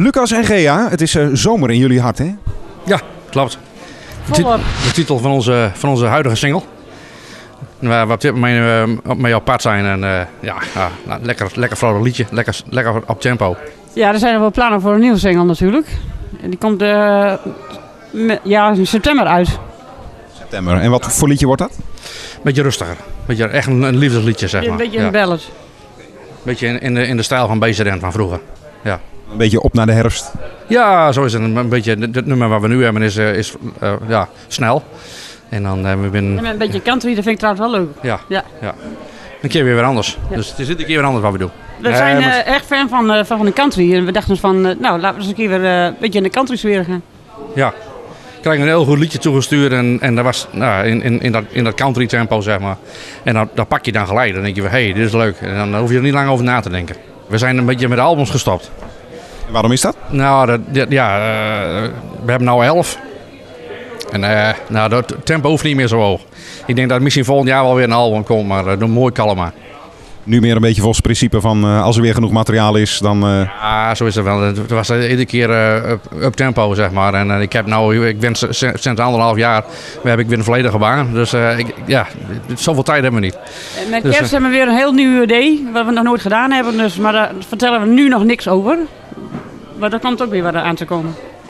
Lucas en Gea, het is zomer in jullie hart, hè? Ja, klopt. De titel van onze huidige single. Waar we op dit moment mee op pad zijn. En lekker vrolijk liedje. Lekker op tempo. Ja, er zijn er wel plannen voor een nieuwe single natuurlijk. Die komt in september uit. September. En wat voor liedje wordt dat? Beetje rustiger. Beetje echt een liefdesliedje, zeg maar. Een beetje een ballad. Beetje in de stijl van BZN van vroeger. Ja. Een beetje op naar de herfst. Ja, zo is het. Een beetje, het nummer wat we nu hebben is snel. En dan hebben we een beetje country, dat vind ik trouwens wel leuk. Ja. Een keer weer anders. Ja. Dus het is dit keer weer anders wat we doen. We zijn echt fan van de country. En we dachten van, laten we eens een keer weer een beetje in de country sfeer gaan. Ja. Ik kreeg een heel goed liedje toegestuurd en dat was in dat country tempo, zeg maar. En dat pak je dan gelijk. Dan denk je van, hé, dit is leuk. En dan hoef je er niet lang over na te denken. We zijn een beetje met de albums gestopt. En waarom is dat? Nou, we hebben nou 11. En het tempo hoeft niet meer zo hoog. Ik denk dat misschien volgend jaar wel weer een album komt, maar doe mooi kalm. Nu meer een beetje volgens het principe van als er weer genoeg materiaal is, dan... Ja, zo is het wel. Het was iedere keer up tempo, zeg maar. En ik ben sinds 1,5 jaar heb ik weer een volledige baan. Dus zoveel tijd hebben we niet. En met kerst hebben we weer een heel nieuw idee, wat we nog nooit gedaan hebben. Dus, maar daar vertellen we nu nog niks over. Maar daar komt ook weer wat aan te komen.